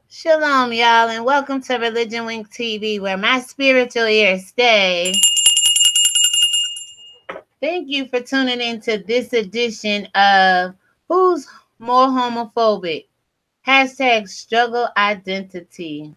Shalom, y'all, and welcome to ReligionWinked TV, where my spiritual ears stay. Thank you for tuning in to this edition of Who's More Homophobic? Hashtag Struggle Identity.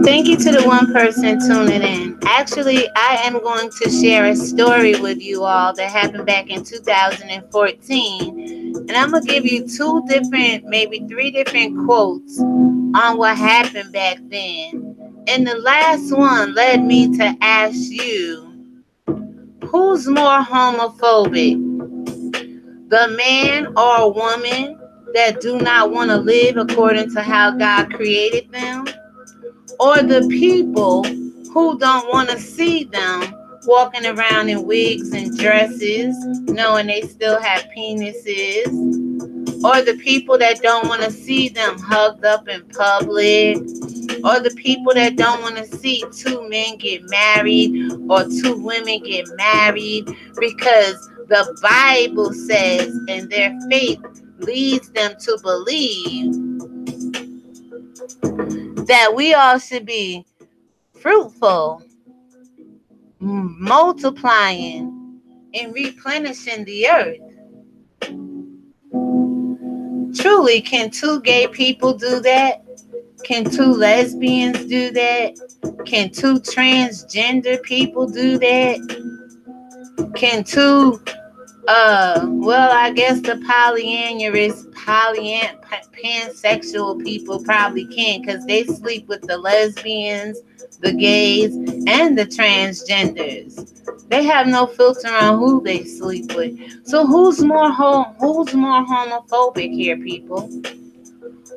Thank you to the one person tuning in. Actually, I am going to share a story with you all that happened back in 2014. And I'm going to give you two different, maybe three different quotes on what happened back then. And the last one led me to ask you, who's more homophobic? The man or woman that do not want to live according to how God created them? Or the people who don't want to see them walking around in wigs and dresses, knowing they still have penises? Or the people that don't want to see them hugged up in public? Or the people that don't want to see two men get married or two women get married because the Bible says and their faith leads them to believe that we all should be fruitful, multiplying, and replenishing the earth. Truly, can two gay people do that? Can two lesbians do that? Can two transgender people do that? Can two, I guess the pansexual people probably can, because they sleep with the lesbians, the gays, and the transgenders. They have no filter on who they sleep with. So who's more homophobic here, people?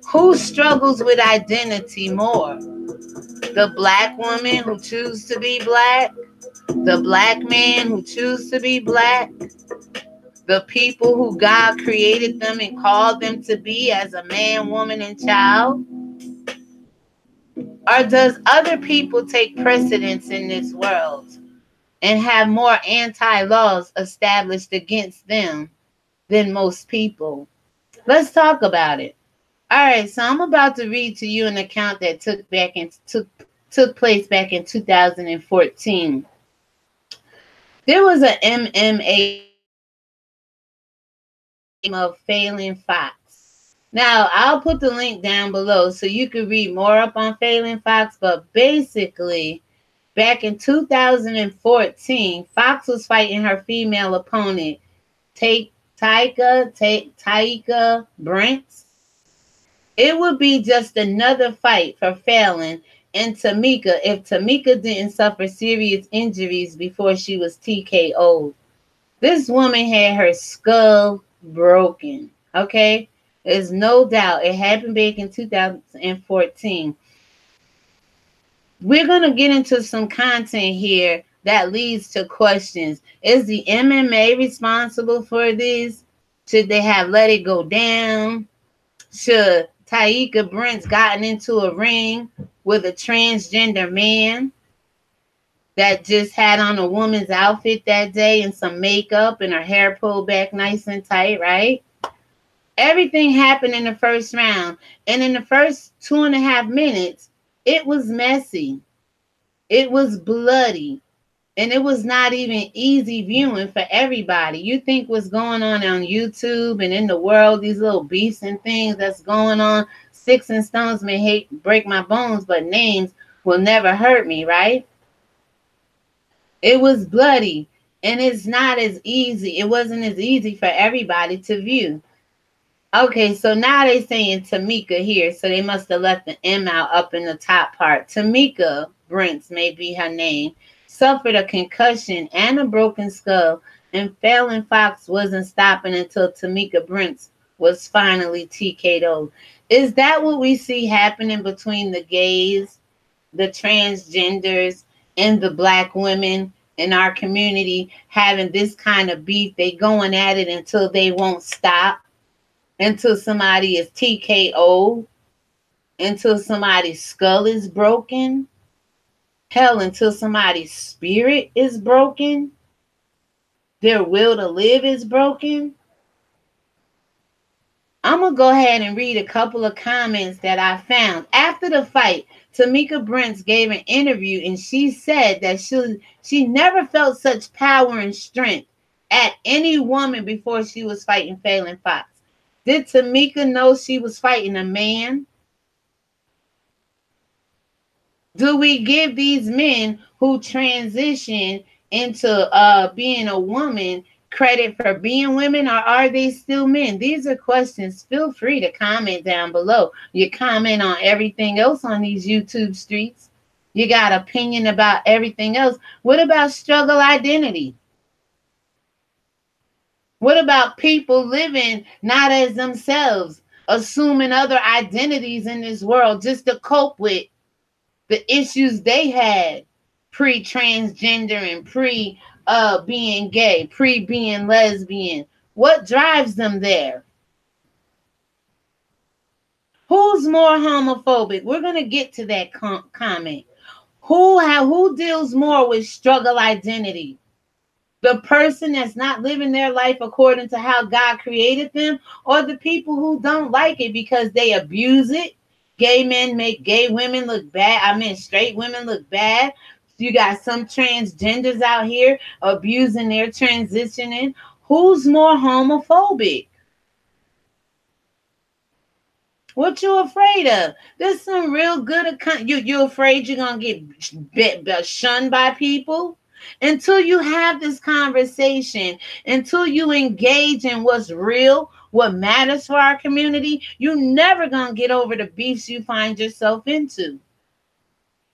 Who struggles with identity more? The black woman who chooses to be black? The black man who chooses to be black? The people who God created them and called them to be as a man, woman, and child? Or does other people take precedence in this world and have more anti-laws established against them than most people? Let's talk about it. All right, so I'm about to read to you an account that took place back in 2014. There was an MMA of Failing Fox. Now, I'll put the link down below so you can read more up on Failing Fox, but basically, back in 2014, Fox was fighting her female opponent, Taika Brents. It would be just another fight for Fallon and Tamika if Tamika didn't suffer serious injuries before she was TKO'd. This woman had her skull broken, okay? There's no doubt. It happened back in 2014. We're going to get into some content here that leads to questions. Is the MMA responsible for this? Should they have let it go down? Should Taika Brents gotten into a ring with a transgender man that just had on a woman's outfit that day and some makeup and her hair pulled back nice and tight, right? Everything happened in the first round. And in the first 2.5 minutes, it was messy. It was bloody. And it was not even easy viewing for everybody. You think what's going on YouTube and in the world, these little beasts and things that's going on, sticks and stones may break my bones, but names will never hurt me, right? It was bloody, and it's not as easy. It wasn't as easy for everybody to view. Okay, so now they're saying Tamika here, so they must have left the M out up in the top part. Tamika Brents may be her name. Suffered a concussion and a broken skull, and Fallon Fox wasn't stopping until Tamika Brents was finally TKO'd. Is that what we see happening between the gays, the transgenders, and the black women in our community, having this kind of beef? They going at it until they won't stop, until somebody is TKO, until somebody's skull is broken, hell, until somebody's spirit is broken, their will to live is broken. I'm going to go ahead and read a couple of comments that I found. After the fight, Tamika Brents gave an interview and she said that she never felt such power and strength at any woman before she was fighting Phelan Fox. Did Tamika know she was fighting a man? Do we give these men who transition into being a woman credit for being women, or are they still men? These are questions. Feel free to comment down below. You comment on everything else on these YouTube streets. You got opinion about everything else. What about struggle identity? What about people living not as themselves, assuming other identities in this world just to cope with the issues they had pre-transgender and pre-being gay, pre-being lesbian? What drives them there? Who's more homophobic? We're going to get to that comment. Who deals more with struggle identity? The person that's not living their life according to how God created them, or the people who don't like it because they abuse it? Gay men make gay women look bad. I mean, straight women look bad. You got some transgenders out here abusing their transitioning. Who's more homophobic? What you afraid of? There's some real good you afraid you're gonna get shunned by people? Until you have this conversation, until you engage in what's real, what matters for our community, you're never gonna get over the beefs you find yourself into.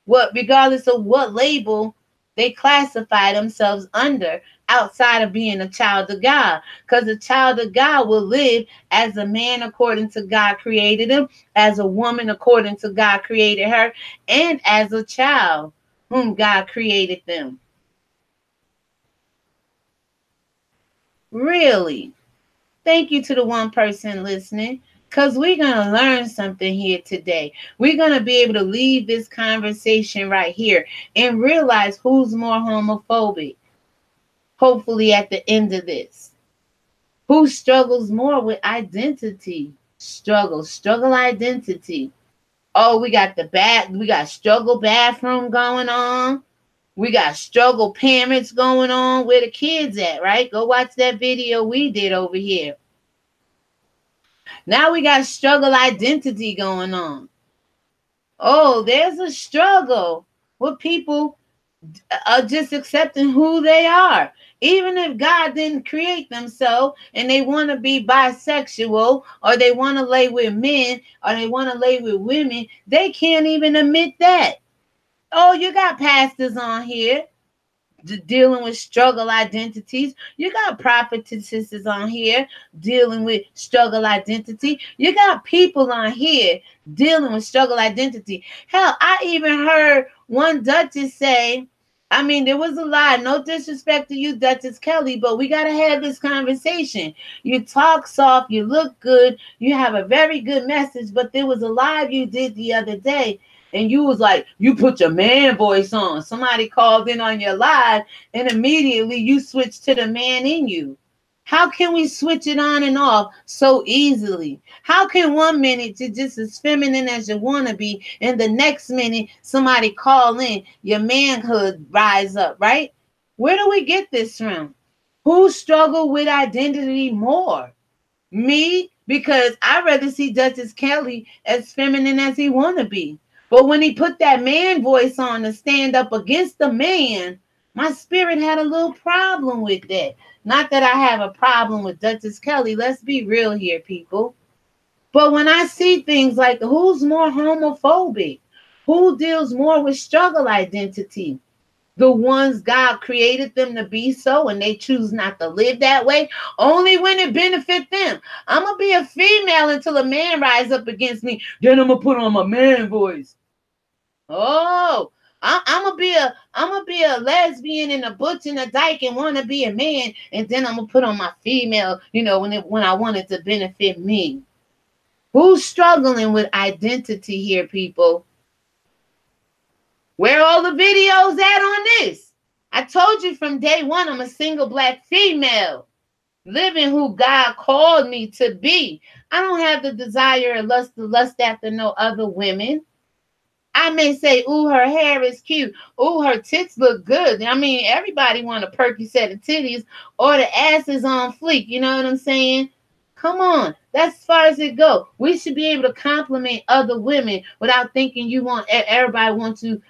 Regardless of what label they classify themselves under, outside of being a child of God. Because a child of God will live as a man according to God created him, as a woman according to God created her, and as a child whom God created them. Really? Thank you to the one person listening, because we're going to learn something here today. We're going to be able to leave this conversation right here and realize who's more homophobic. Hopefully at the end of this. Who struggles more with identity? Struggle identity. Oh, we got struggle bathroom going on. We got struggle parents going on. Where the kids at, right? Go watch that video we did over here. Now we got struggle identity going on. Oh, there's a struggle with people just accepting who they are. Even if God didn't create them so, and they want to be bisexual, or they want to lay with men, or they want to lay with women, they can't even admit that. Oh, you got pastors on here dealing with struggle identities. You got prophetesses on here dealing with struggle identity. You got people on here dealing with struggle identity. Hell, I even heard one Duchess say, I mean, there was a lie. No disrespect to you, Duchess Kelly, but we got to have this conversation. You talk soft, you look good, you have a very good message, but there was a live you did the other day, and you was like, you put your man voice on. Somebody called in on your live, and immediately you switched to the man in you. How can we switch it on and off so easily? How can 1 minute you're just as feminine as you want to be, and the next minute somebody call in, your manhood rise up, right? Where do we get this from? Who struggle with identity more? Me? Because I'd rather see Duchess Kelly as feminine as he want to be. But when he put that man voice on to stand up against the man, my spirit had a little problem with that. Not that I have a problem with Duchess Kelly. Let's be real here, people. But when I see things like who's more homophobic, who deals more with struggle identity, The ones God created them to be so, and they choose not to live that way, only when it benefits them. I'm going to be a female until a man rise up against me. Then I'm going to put on my man voice. Oh, I'm gonna be a lesbian and a butch and a dyke and want to be a man, and then I'm gonna put on my female, when I want it to benefit me. Who's struggling with identity here, people? Where are all the videos at on this? I told you from day one, I'm a single black female, living who God called me to be. I don't have the desire or lust after no other women. I may say, ooh, her hair is cute. Ooh, her tits look good. I mean, everybody want a perky set of titties, or the ass is on fleek. You know what I'm saying? Come on. That's as far as it go. We should be able to compliment other women without thinking everybody want to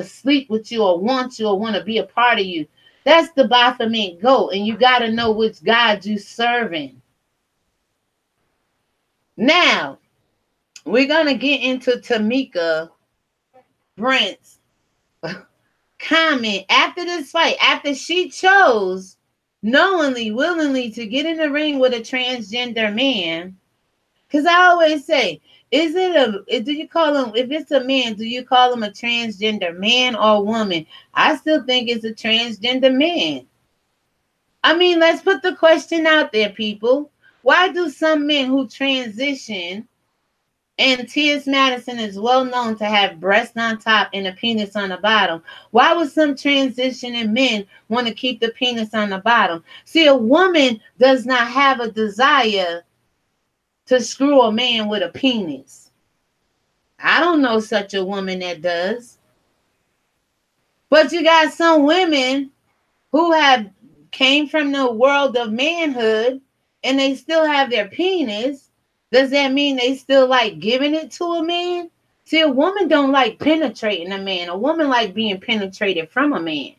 sleep with you or want to be a part of you. That's the Baphomet goat, and you got to know which God you serving. Now, we're going to get into Tamika Brent's comment after this fight, after she chose knowingly, willingly to get in the ring with a transgender man. Because I always say, do you call him, if it's a man, do you call him a transgender man or woman? I still think it's a transgender man. I mean, let's put the question out there, people. Why do some men who transition, and T.S. Madison is well known to have breasts on top and a penis on the bottom, why would some transitioning men want to keep the penis on the bottom? See, a woman does not have a desire to screw a man with a penis. I don't know such a woman that does. But you got some women who have came from the world of manhood and they still have their penis. Does that mean they still like giving it to a man? See, a woman don't like penetrating a man. A woman like being penetrated from a man.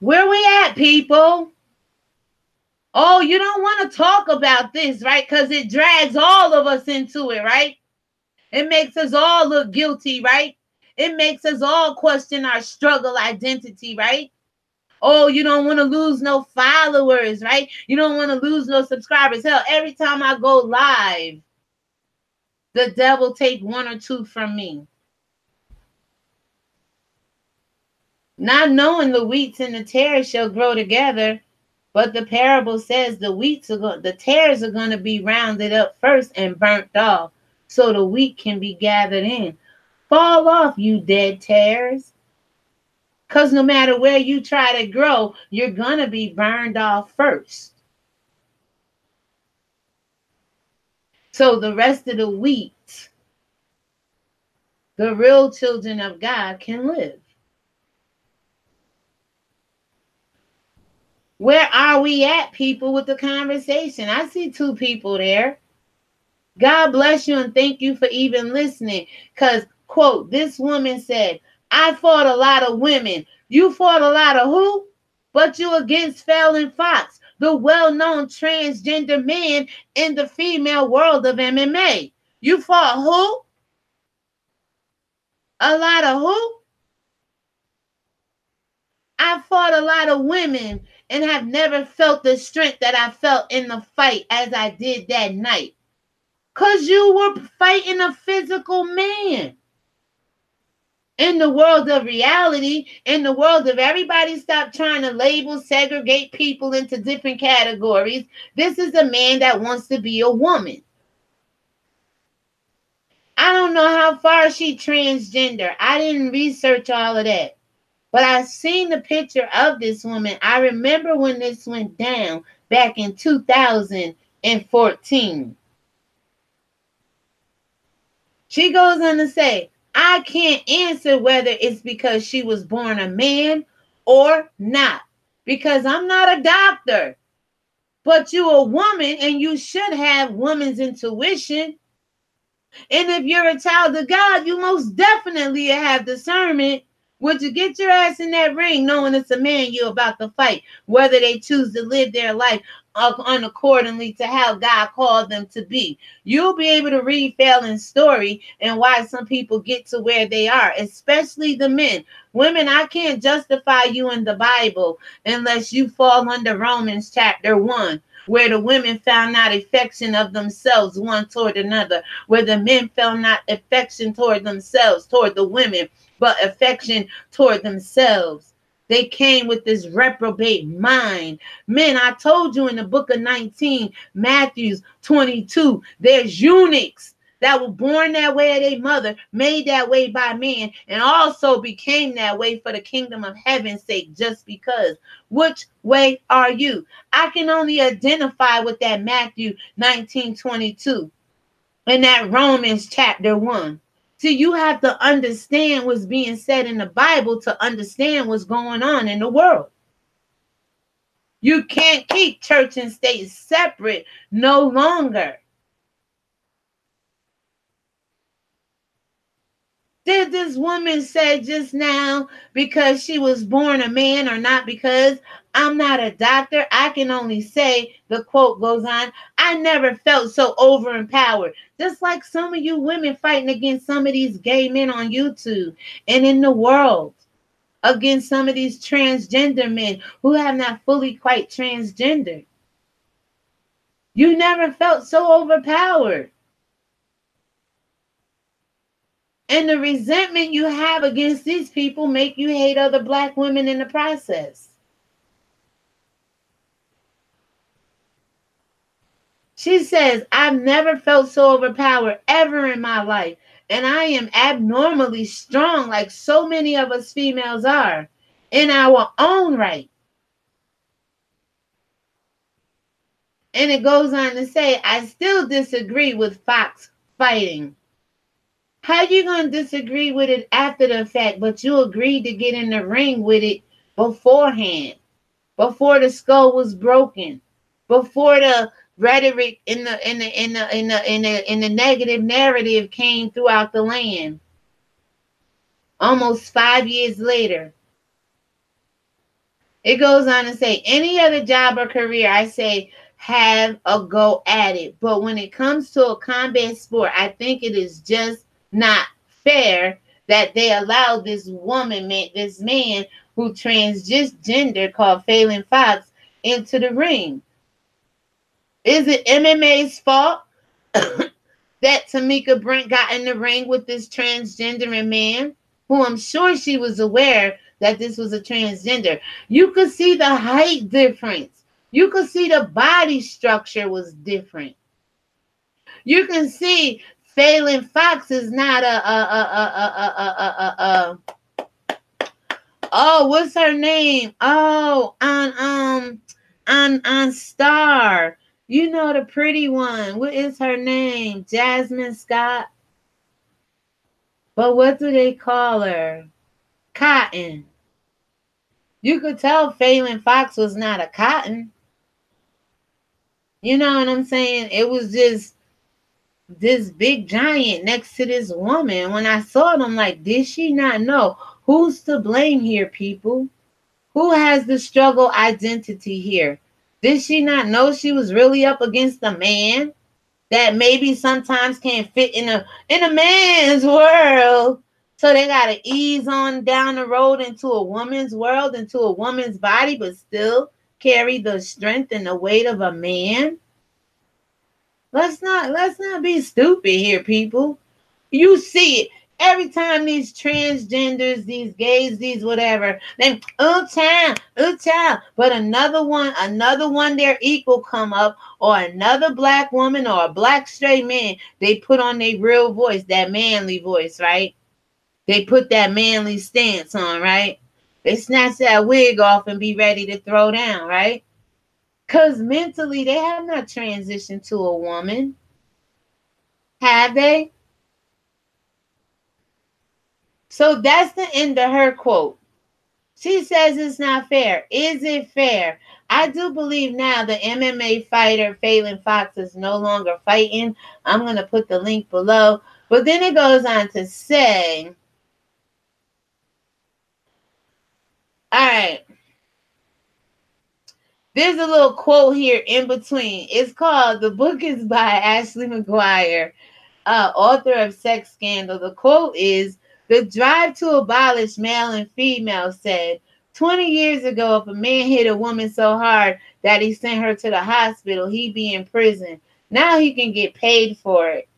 Where we at, people? Oh, you don't want to talk about this, right? Because it drags all of us into it, right? It makes us all look guilty, right? It makes us all question our struggle identity, right? Oh, you don't want to lose no followers, right? You don't want to lose no subscribers. Hell, every time I go live, the devil take one or two from me. Not knowing the wheats and the tares shall grow together, but the parable says the tares are going to be rounded up first and burnt off, so the wheat can be gathered in. Fall off, you dead tares. Because no matter where you try to grow, you're going to be burned off first. So the rest of the wheat, the real children of God, can live. Where are we at, people, with the conversation? I see two people there. God bless you and thank you for even listening. Because, quote, this woman said, I fought a lot of women. You fought a lot of who? But you against Fallon Fox, the well-known transgender man in the female world of MMA. You fought who? A lot of who? I fought a lot of women and have never felt the strength that I felt in the fight as I did that night. Because you were fighting a physical man. In the world of reality, in the world of everybody stop trying to label, segregate people into different categories, this is a man that wants to be a woman. I don't know how far she transgender. I didn't research all of that. But I've seen the picture of this woman. I remember when this went down back in 2014. She goes on to say, I can't answer whether it's because she was born a man or not, because I'm not a doctor. But you're a woman and you should have woman's intuition. And if you're a child of God, you most definitely have discernment Would you get your ass in that ring knowing it's a man you're about to fight, whether they choose to live their life accordingly to how God called them to be? You'll be able to read Phelan's story and why some people get to where they are, especially the men. Women, I can't justify you in the Bible unless you fall under Romans chapter 1, where the women found not affection of themselves one toward another, where the men found not affection toward themselves, toward the women, but affection toward themselves. They came with this reprobate mind. Men, I told you in the book of 19, Matthew 22, there's eunuchs that were born that way of their mother, made that way by man, and also became that way for the kingdom of heaven's sake, just because. Which way are you? I can only identify with that Matthew 19:22 and that Romans chapter 1. See, you have to understand what's being said in the Bible to understand what's going on in the world. You can't keep church and state separate no longer. Did this woman say just now because she was born a man or not? Because I'm not a doctor. I can only say, the quote goes on, I never felt so overempowered. Just like some of you women fighting against some of these gay men on YouTube and in the world, against some of these transgender men who have not fully quite transgendered. You never felt so overpowered. And the resentment you have against these people make you hate other black women in the process. She says, I've never felt so overpowered ever in my life. And I am abnormally strong like so many of us females are in our own right. And it goes on to say, I still disagree with Fox fighting. How you going to disagree with it after the fact, but you agreed to get in the ring with it beforehand, before the skull was broken, before the rhetoric in the negative narrative came throughout the land? Almost 5 years later. It goes on to say, any other job or career, I say, have a go at it. But when it comes to a combat sport, I think it is just not fair that they allow this woman, this man who transgender called Phelan Fox into the ring. Is it MMA's fault that Tamika Brent got in the ring with this transgender man, who I'm sure she was aware that this was a transgender? You could see the height difference. You could see the body structure was different. You can see Phelan Fox is not oh, what's her name? Oh, on Star. You know, the pretty one. What is her name? Jasmine Scott. But what do they call her? Cotton. You could tell Phelan Fox was not a Cotton. You know what I'm saying? It was just this big giant next to this woman. When I saw it, I'm like, did she not know? Who's to blame here, people? Who has the struggle identity here? Did she not know she was really up against a man that maybe sometimes can't fit in a man's world? So they gotta ease on down the road into a woman's world, into a woman's body, but still carry the strength and the weight of a man. Let's not be stupid here, people. You see it every time these transgenders, these gays, these whatever, they child. But another one their equal come up, or another black woman or a black straight man, they put on their real voice, that manly voice, right? They put that manly stance on, right? They snatch that wig off and be ready to throw down, right? Because mentally, they have not transitioned to a woman. Have they? So that's the end of her quote. She says it's not fair. Is it fair? I do believe now the MMA fighter Phelan Fox is no longer fighting. I'm going to put the link below. But then it goes on to say, All right. There's a little quote here in between. It's called, the book is by Ashley McGuire, author of Sex Scandal. The quote is, "The drive to abolish male and female said, 20 years ago, if a man hit a woman so hard that he sent her to the hospital, he'd be in prison. Now he can get paid for it."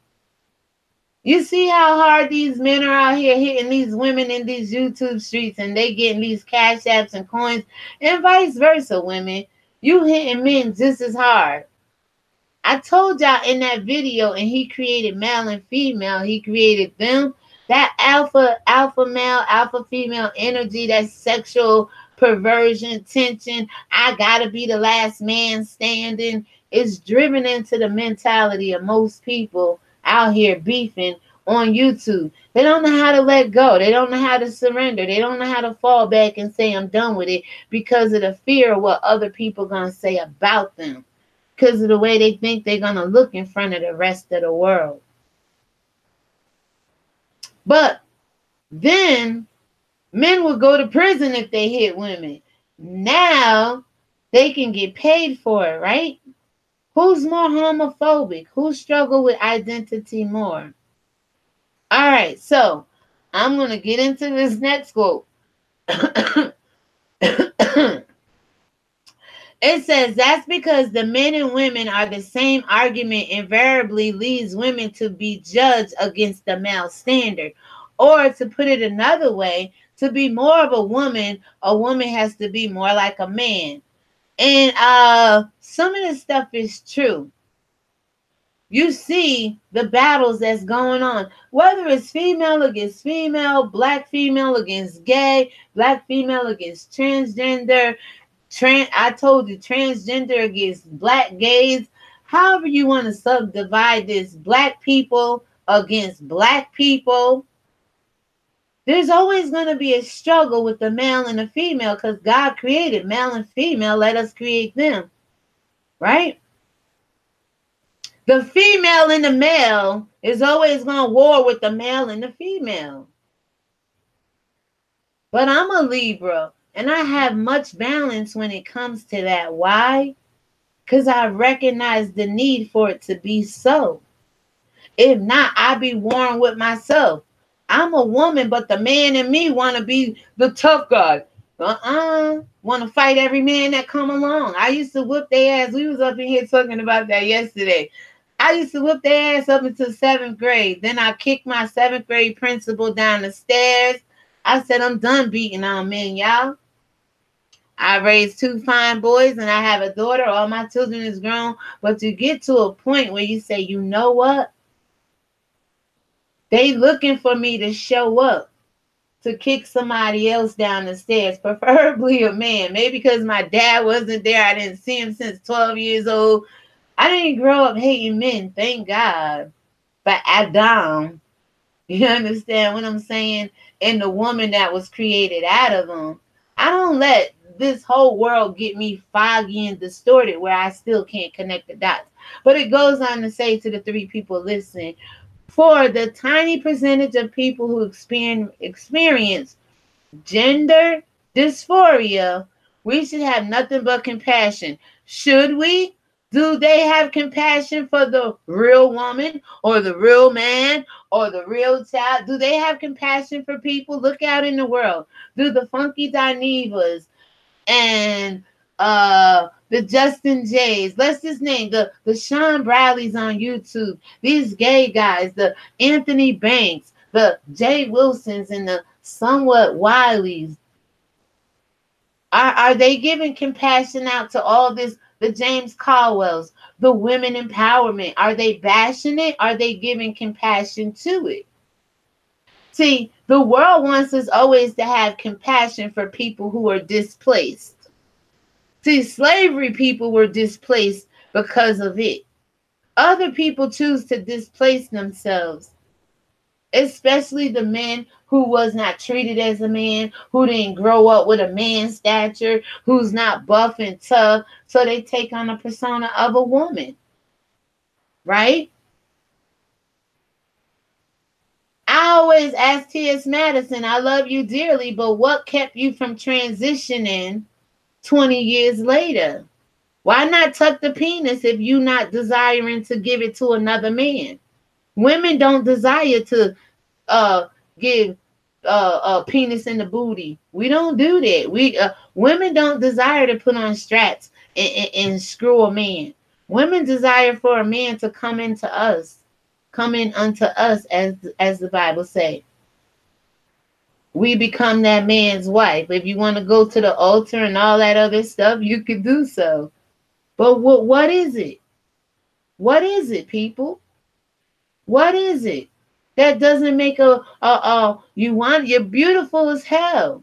You see how hard these men are out here hitting these women in these YouTube streets, and they getting these cash apps and coins, and vice versa, women. You hitting men just as hard. I told y'all in that video, and he created male and female. He created them. That alpha male, alpha female energy, that sexual perversion, tension, I gotta be the last man standing, is driven into the mentality of most people out here beefing on YouTube. They don't know how to let go. They don't know how to surrender. They don't know how to fall back and say, I'm done with it, because of the fear of what other people are going to say about them, because of the way they think they're going to look in front of the rest of the world. But then men would go to prison if they hit women. Now they can get paid for it, right? Who's more homophobic? Who struggle with identity more? All right, so I'm going to get into this next quote. It says, that's because the men and women are the same argument invariably leads women to be judged against the male standard. Or to put it another way, to be more of a woman has to be more like a man. And some of this stuff is true. You see the battles that's going on, whether it's female against female, black female against gay, black female against transgender, I told you, transgender against black gays. However you want to subdivide this, black people against black people. There's always going to be a struggle with the male and the female, because God created male and female. Let us create them, right? The female and the male is always going to war with the male and the female. But I'm a Libra, and I have much balance when it comes to that. Why? Because I recognize the need for it to be so. If not, I'd be warring with myself. I'm a woman, but the man in me want to be the tough guy. Want to fight every man that come along. I used to whip their ass. We was up in here talking about that yesterday. I used to whip their ass up until 7th grade. Then I kicked my 7th grade principal down the stairs. I said, I'm done beating on men, y'all. I raised 2 fine boys, and I have a daughter. All my children is grown. But to get to a point where you say, you know what? They looking for me to show up to kick somebody else down the stairs, preferably a man. Maybe because my dad wasn't there. I didn't see him since 12 years old. I didn't grow up hating men, thank God. But Adam, you understand what I'm saying? And the woman that was created out of them. I don't let this whole world get me foggy and distorted where I still can't connect the dots. But it goes on to say to the 3 people listening, for the tiny percentage of people who experience gender dysphoria, we should have nothing but compassion. Should we? Do they have compassion for the real woman or the real man or the real child? Do they have compassion for people? Look out in the world. Do the Funky Dinevas and the Justin Jays, let's just name the Sean Bradleys on YouTube, these gay guys, the Anthony Banks, the Jay Wilsons, and the somewhat Wileys, are they giving compassion out to all this? The James Caldwells, the women empowerment, are they bashing it? Are they giving compassion to it? See, the world wants us always to have compassion for people who are displaced. See, slavery people were displaced because of it. Other people choose to displace themselves, especially the men who was not treated as a man, who didn't grow up with a man's stature, who's not buff and tough, so they take on a persona of a woman, right? I always ask T.S. Madison, I love you dearly, but what kept you from transitioning 20 years later? Why not tuck the penis if you're not desiring to give it to another man? Women don't desire to give a penis in the booty. We don't do that. Women don't desire to put on straps and screw a man. Women desire for a man to come into us, come in unto us, as the Bible say. We become that man's wife. If you want to go to the altar and all that other stuff, you could do so. But what is it? What is it, people? What is it? That doesn't make you're beautiful as hell.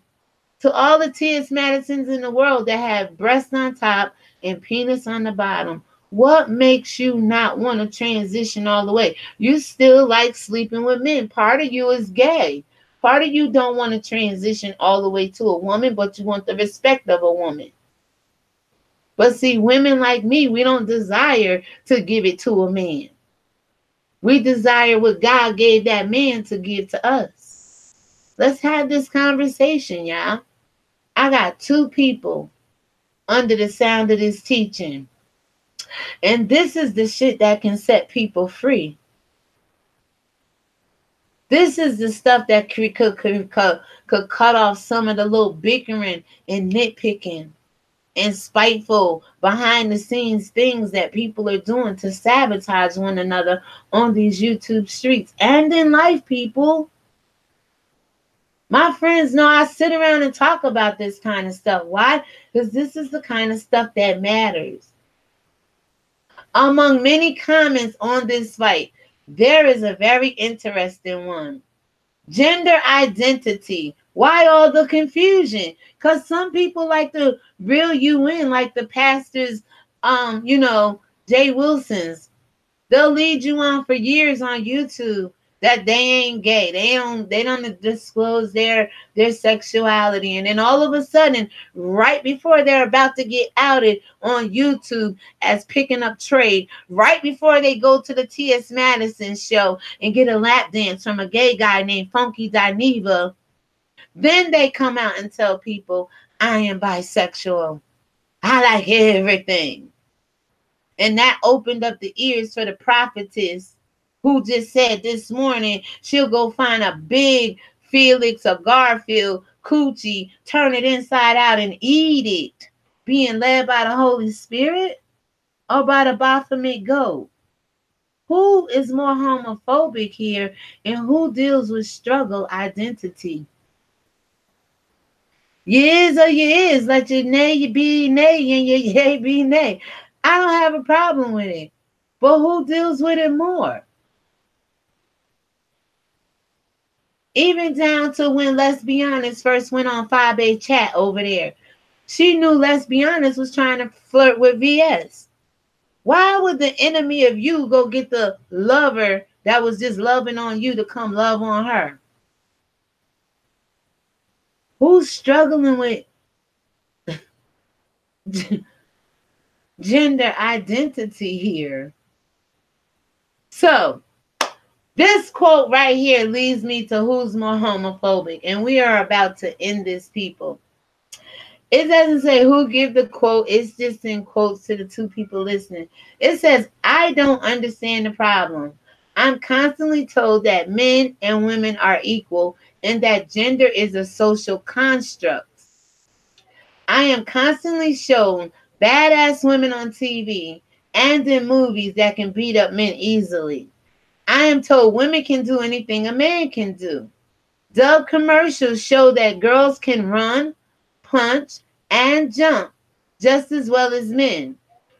To all the T.S. Madisons in the world that have breasts on top and penis on the bottom, what makes you not want to transition all the way? You still like sleeping with men. Part of you is gay. Part of you don't want to transition all the way to a woman, but you want the respect of a woman. But see, women like me, we don't desire to give it to a man. We desire what God gave that man to give to us. Let's have this conversation, y'all. I got 2 people under the sound of this teaching. And this is the shit that can set people free. This is the stuff that could cut off some of the little bickering and nitpicking and spiteful behind the scenes things that people are doing to sabotage one another on these YouTube streets and in life, people. My friends know I sit around and talk about this kind of stuff. Why? Because this is the kind of stuff that matters. Among many comments on this fight, there is a very interesting one. Gender identity. Why all the confusion? Because some people like to reel you in, like the pastors, Jay Wilson's. They'll lead you on for years on YouTube that they ain't gay. They don't disclose their sexuality. And then all of a sudden, right before they're about to get outed on YouTube as picking up trade, right before they go to the T.S. Madison show and get a lap dance from a gay guy named Funky Dineva, then they come out and tell people, I am bisexual. I like everything. And that opened up the ears for the prophetess who just said this morning she'll go find a big Felix or Garfield coochie, turn it inside out and eat it, being led by the Holy Spirit or by the Baphomet goat. Who is more homophobic here and who deals with struggle identity? You is or you is. Let your nay be nay and your yay be nay. I don't have a problem with it. But who deals with it more? Even down to when Let's Be Honest first went on 5A chat over there. She knew Let's Be Honest was trying to flirt with VS. Why would the enemy of you go get the lover that was just loving on you to come love on her? Who's struggling with gender identity here? So, this quote right here leads me to who's more homophobic. And we are about to end this, people. It doesn't say who gave the quote. It's just in quotes to the 2 people listening. It says, I don't understand the problem. I'm constantly told that men and women are equal and that gender is a social construct. I am constantly shown badass women on TV and in movies that can beat up men easily. I am told women can do anything a man can do. Dove commercials show that girls can run, punch, and jump just as well as men.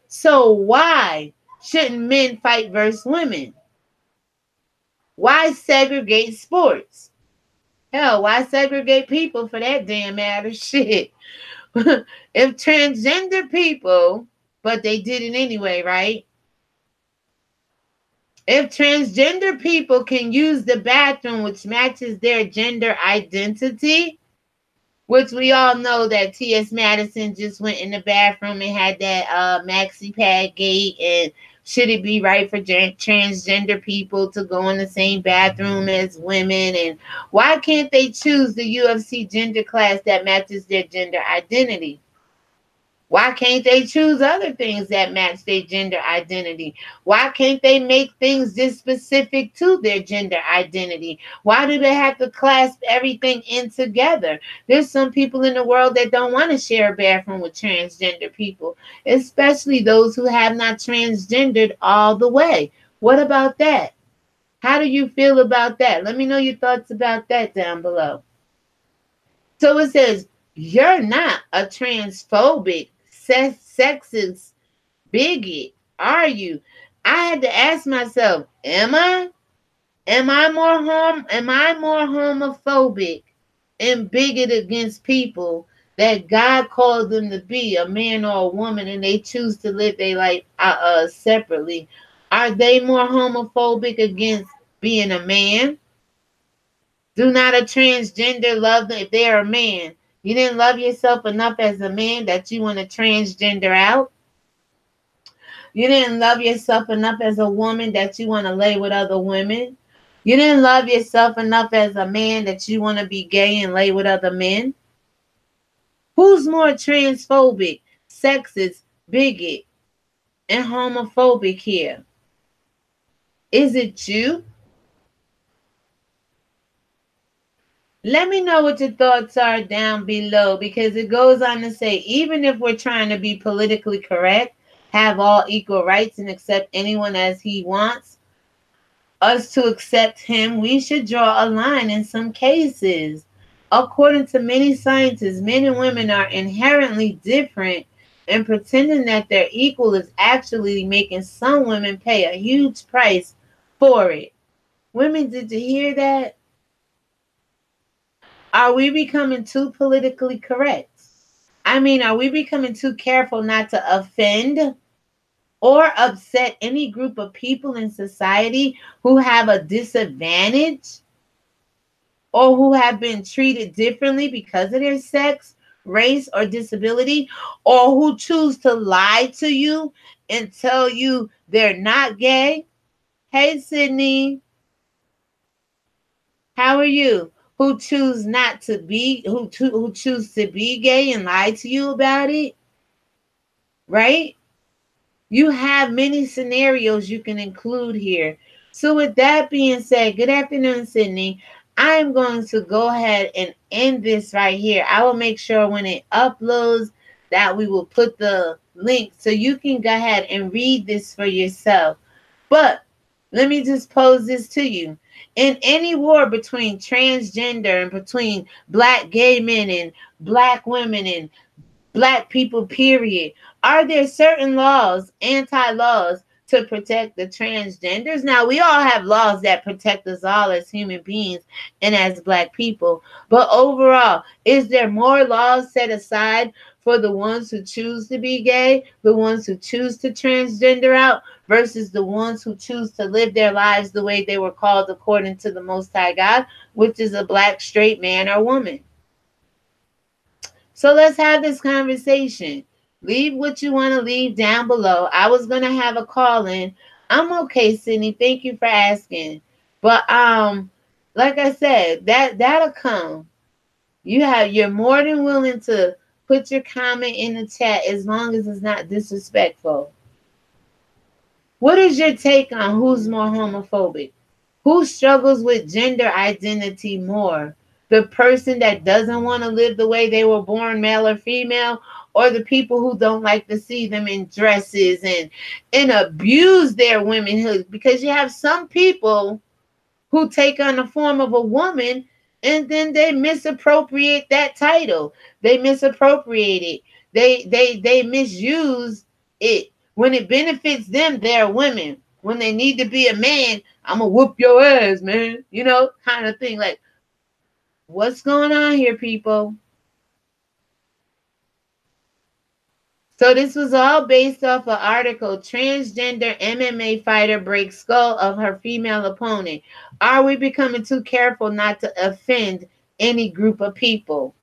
So why shouldn't men fight versus women? Why segregate sports? Hell, why segregate people for that damn matter? Shit. If transgender people, but they did it anyway, right? If transgender people can use the bathroom which matches their gender identity, which we all know that T.S. Madison just went in the bathroom and had that maxi pad gate and Should it be right for transgender people to go in the same bathroom as women? And why can't they choose the UFC gender class that matches their gender identity? Why can't they choose other things that match their gender identity? Why can't they make things just specific to their gender identity? Why do they have to clasp everything in together? There's some people in the world that don't want to share a bathroom with transgender people, especially those who have not transgendered all the way. What about that? How do you feel about that? Let me know your thoughts about that down below. So it says, you're not a transphobic, sexist bigot, are you? I had to ask myself, am I? Am I more homophobic and bigoted against people that God called them to be, a man or a woman, and they choose to live their life separately? Are they more homophobic against being a man? Do not a transgender love them if they are a man? You didn't love yourself enough as a man that you want to transgender out? You didn't love yourself enough as a woman that you want to lay with other women? You didn't love yourself enough as a man that you want to be gay and lay with other men? Who's more transphobic, sexist, bigot, and homophobic here? Is it you? Let me know what your thoughts are down below, because it goes on to say, even if we're trying to be politically correct, have all equal rights, and accept anyone as he wants us to accept him, we should draw a line in some cases. According to many scientists, men and women are inherently different, and pretending that they're equal is actually making some women pay a huge price for it. Women, did you hear that? Are we becoming too politically correct? I mean, are we becoming too careful not to offend or upset any group of people in society who have a disadvantage or who have been treated differently because of their sex, race, or disability, or who choose to lie to you and tell you they're not gay? Hey, Sydney, how are you? Who choose not to be, who choose to be gay and lie to you about it, right? You have many scenarios you can include here. So with that being said, good afternoon, Sydney. I am going to go ahead and end this right here. I will make sure when it uploads that we will put the link so you can go ahead and read this for yourself. But let me just pose this to you. In any war between transgender and between black gay men and black women and black people, period, are there certain laws, anti-laws, to protect the transgenders? Now, we all have laws that protect us all as human beings and as black people. But overall, is there more laws set aside for the ones who choose to be gay, the ones who choose to transgender out, versus the ones who choose to live their lives the way they were called according to the Most High God, which is a black straight man or woman? So let's have this conversation. Leave what you want to leave down below. I was going to have a call in. I'm okay, Sydney. Thank you for asking. But like I said, that'll come. You're more than willing to put your comment in the chat as long as it's not disrespectful. What is your take on who's more homophobic? Who struggles with gender identity more? The person that doesn't want to live the way they were born, male or female, or the people who don't like to see them in dresses and abuse their womanhood? Because you have some people who take on the form of a woman and then they misappropriate that title. They misappropriate it. They misuse it. When it benefits them, they're women. When they need to be a man, I'm gonna whoop your ass, man. You know, kind of thing. Like, what's going on here, people? So this was all based off an article, Transgender MMA Fighter Breaks Skull of Her Female Opponent. Are we becoming too careful not to offend any group of people?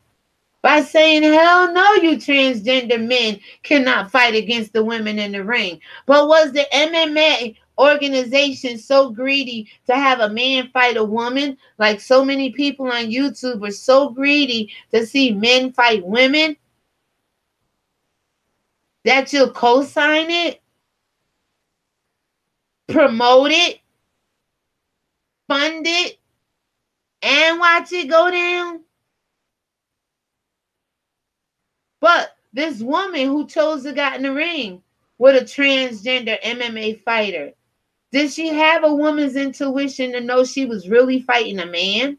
by saying, hell no, you transgender men cannot fight against the women in the ring. But was the MMA organization so greedy to have a man fight a woman? Like so many people on YouTube are so greedy to see men fight women that you'll co-sign it, promote it, fund it, and watch it go down? But this woman who chose to get in the ring with a transgender MMA fighter, did she have a woman's intuition to know she was really fighting a man?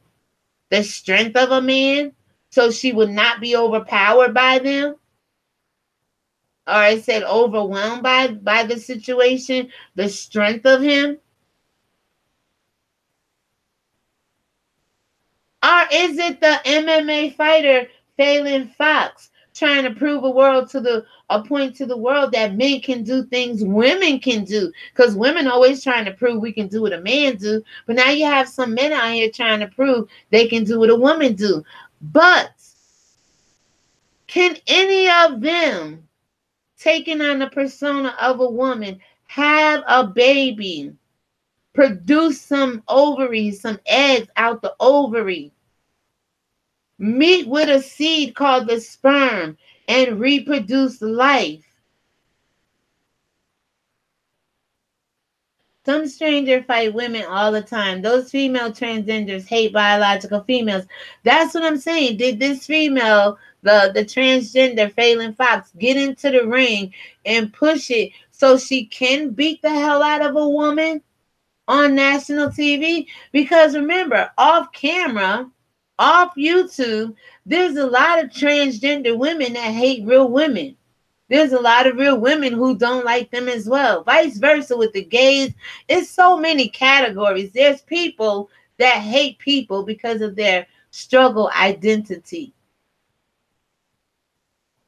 The strength of a man? So she would not be overpowered by them? Or I said overwhelmed by the situation, the strength of him? Or is it the MMA fighter Phelan Fox trying to prove a point to the world that men can do things women can do? Because women always trying to prove we can do what a man do. But now you have some men out here trying to prove they can do what a woman do. But can any of them taking on the persona of a woman have a baby, produce some ovaries, some eggs out the ovary, meet with a seed called the sperm, and reproduce life? Some strangers fight women all the time. Those female transgenders hate biological females. That's what I'm saying. Did this female, the transgender Phelan Fox, get into the ring and push it so she can beat the hell out of a woman on national TV? Because remember, off camera, off YouTube, there's a lot of transgender women that hate real women. There's a lot of real women who don't like them as well. Vice versa with the gays. It's so many categories. There's people that hate people because of their struggle identity.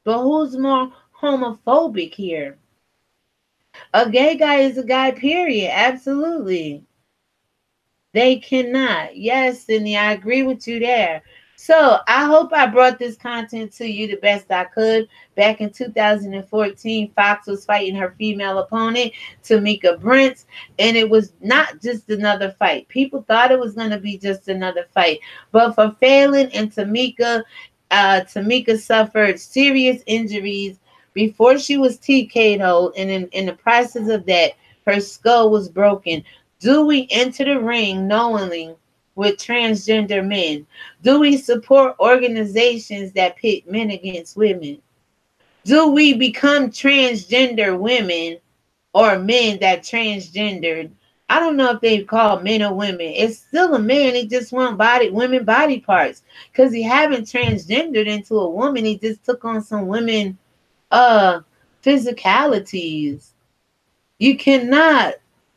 But who's more homophobic here? A gay guy is a guy, period. Absolutely. They cannot. Yes, Sydney, I agree with you there. So I hope I brought this content to you the best I could. Back in 2014, Fox was fighting her female opponent, Tamika Brents, and it was not just another fight. People thought it was going to be just another fight. But for Phelan and Tamika, Tamika suffered serious injuries before she was TK'd, and in the process of that, her skull was broken. Do we enter the ring knowingly with transgender men? Do we support organizations that pit men against women? Do we become transgender women or men that transgendered? I don't know if they call men or women. It's still a man. He just want women body parts because he haven't transgendered into a woman. He just took on some women physicalities. You cannot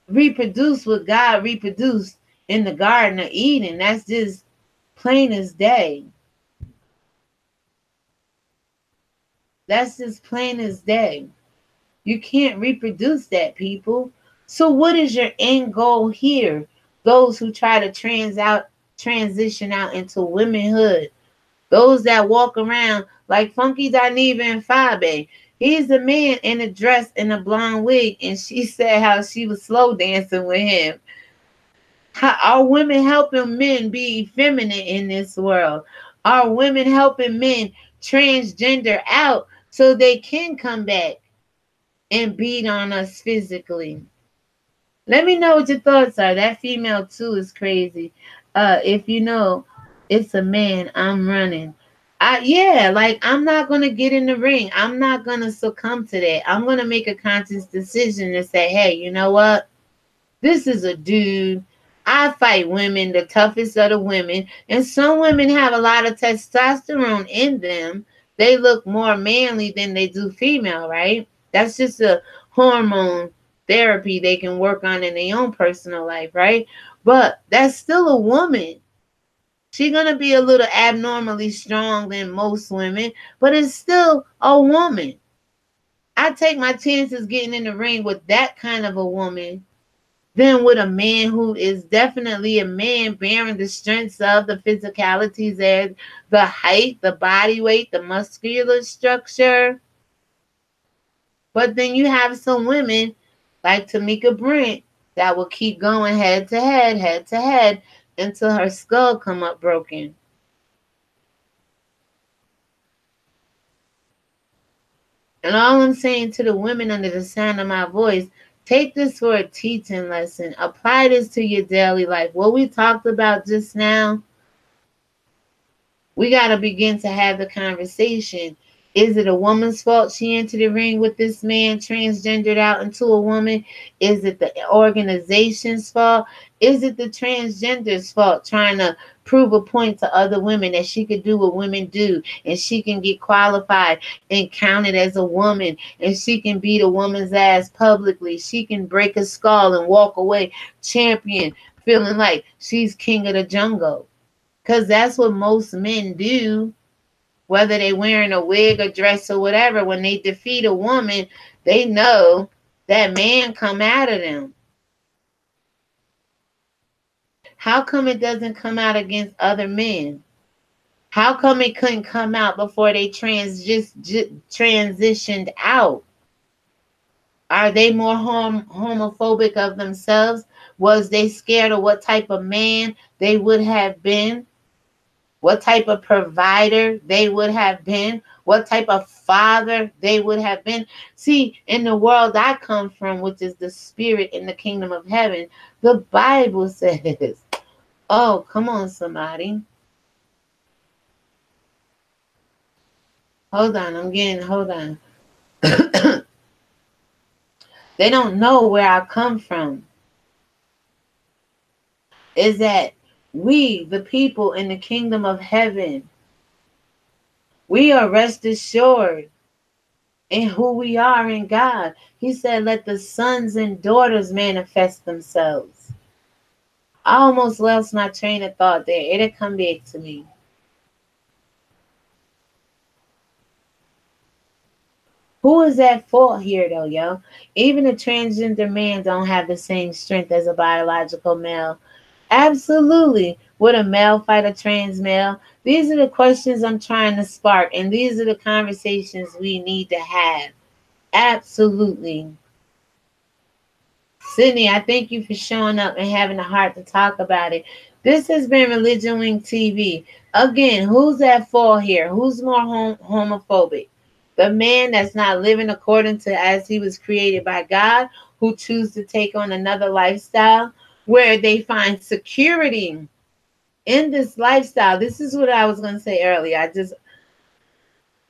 reproduce what God reproduced in the Garden of Eden. That's just plain as day. That's just plain as day. You can't reproduce that, people. So what is your end goal here? Those who try to transition out into womanhood. Those that walk around like Funky Dineva and Fabe. He's a man in a dress and a blonde wig, and she said how she was slow dancing with him. How are women helping men be feminine in this world? Are women helping men transgender out so they can come back and beat on us physically? Let me know what your thoughts are. That female too is crazy. If you know it's a man, I'm running. I'm not gonna get in the ring. I'm not gonna succumb to that. I'm gonna make a conscious decision and say, hey, you know what? This is a dude. I fight women, the toughest of the women, and some women have a lot of testosterone in them. They look more manly than they do female, right? That's just a hormone therapy they can work on in their own personal life, right? But that's still a woman. She's going to be a little abnormally strong than most women, but it's still a woman. I take my chances getting in the ring with that kind of a woman than with a man who is definitely a man bearing the strengths of the physicalities as the height, the body weight, the muscular structure. But then you have some women like Tamika Brent that will keep going head to head until her skull come up broken. And all I'm saying to the women under the sound of my voice, take this for a teaching lesson. Apply this to your daily life. What we talked about just now, we got to begin to have the conversation. Is it a woman's fault she entered the ring with this man, transgendered out into a woman? Is it the organization's fault? Is it the transgender's fault trying to prove a point to other women that she could do what women do and she can get qualified and counted as a woman and she can beat a woman's ass publicly? She can break a skull and walk away champion, feeling like she's king of the jungle. Because that's what most men do. Whether they wearing a wig or dress or whatever, when they defeat a woman, they know that man come out of them. How come it doesn't come out against other men? How come it couldn't come out before they transitioned out? Are they more homophobic of themselves? Was they scared of what type of man they would have been? What type of provider they would have been? What type of father they would have been? See, in the world I come from, which is the spirit in the kingdom of heaven, the Bible says, oh, come on, somebody. Hold on. They don't know where I come from. Is that we, the people in the kingdom of heaven, we are rest assured in who we are in God. He said, let the sons and daughters manifest themselves. I almost lost my train of thought there. It'll come back to me. Who is at fault here, though, yo? Even a transgender man don't have the same strength as a biological male. Absolutely. Would a male fight a trans male? These are the questions I'm trying to spark, and these are the conversations we need to have. Absolutely. Sydney, I thank you for showing up and having the heart to talk about it. This has been ReligionWinked TV. Again, who's at fault here? Who's more homophobic? The man that's not living according to as he was created by God, who choose to take on another lifestyle where they find security in this lifestyle. This is what I was going to say earlier.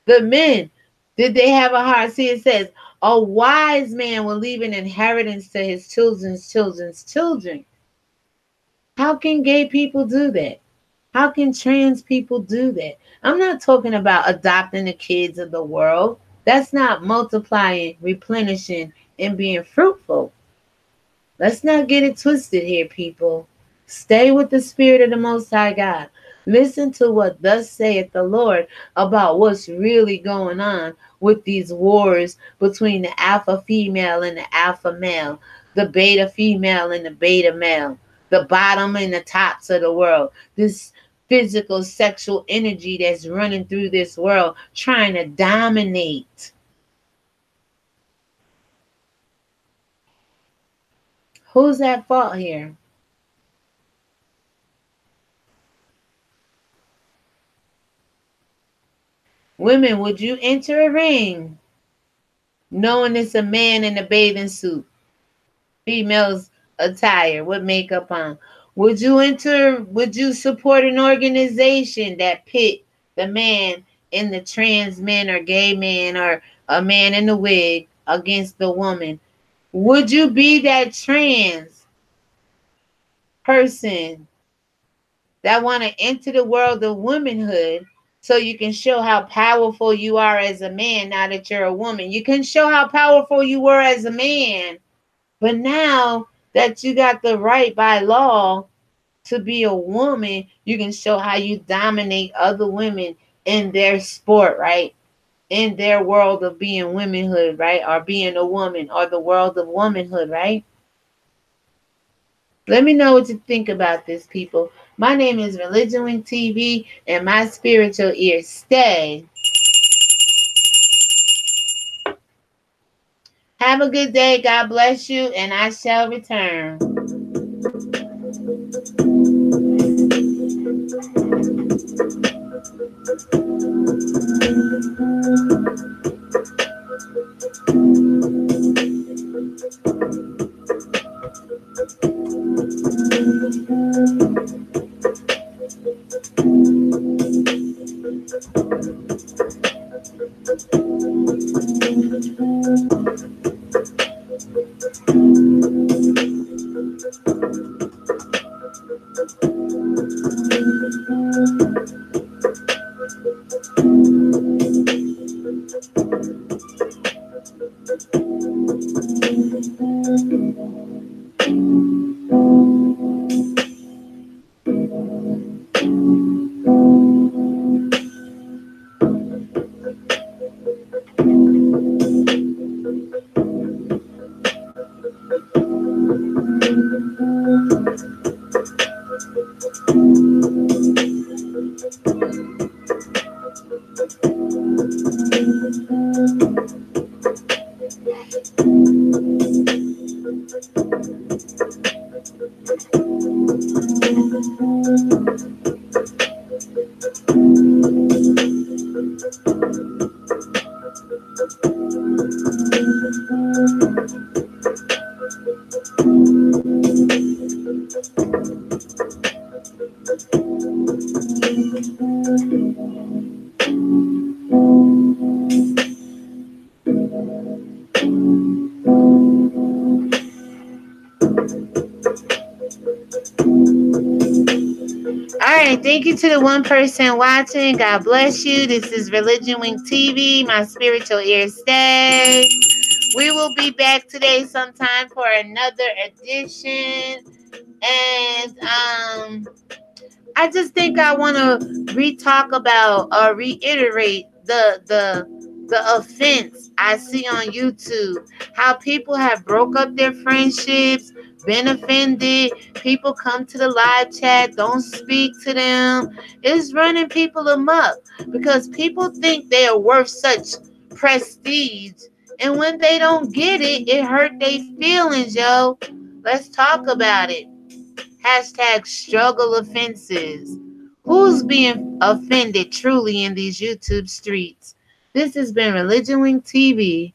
The men, did they have a heart? See, it says, a wise man will leave an inheritance to his children's children's children. How can gay people do that? How can trans people do that? I'm not talking about adopting the kids of the world. That's not multiplying, replenishing, and being fruitful. Let's not get it twisted here, people. Stay with the spirit of the Most High God. Listen to what thus saith the Lord about what's really going on with these wars between the alpha female and the alpha male, the beta female and the beta male, the bottom and the tops of the world. This physical sexual energy that's running through this world trying to dominate. Who's at fault here? Women, would you enter a ring knowing it's a man in a bathing suit, female's attire with makeup on? Would you support an organization that pit the man in the trans man or gay man or a man in the wig against the woman? Would you be that trans person that want to enter the world of womanhood so you can show how powerful you are as a man now that you're a woman? You can show how powerful you were as a man, but now that you got the right by law to be a woman, you can show how you dominate other women in their sport, right? In their world of being womanhood, right? Or being a woman, or the world of womanhood, right? Let me know what you think about this, people. My name is ReligionWinked TV, and my spiritual ears stay. Have a good day. God bless you, and I shall return. Alright, thank you to the one person watching. God bless you. This is ReligionWinked TV. My spiritual ears stay. We will be back today sometime for another edition. And I just think I want to re-talk about or reiterate the offense I see on YouTube. How people have broke up their friendships, been offended. People come to the live chat, don't speak to them. It's running people amok because people think they are worth such prestige. And when they don't get it, it hurt their feelings, yo. Let's talk about it. Hashtag struggle offenses. Who's being offended truly in these YouTube streets? This has been ReligionWinked TV,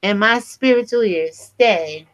and my spiritual ears stay.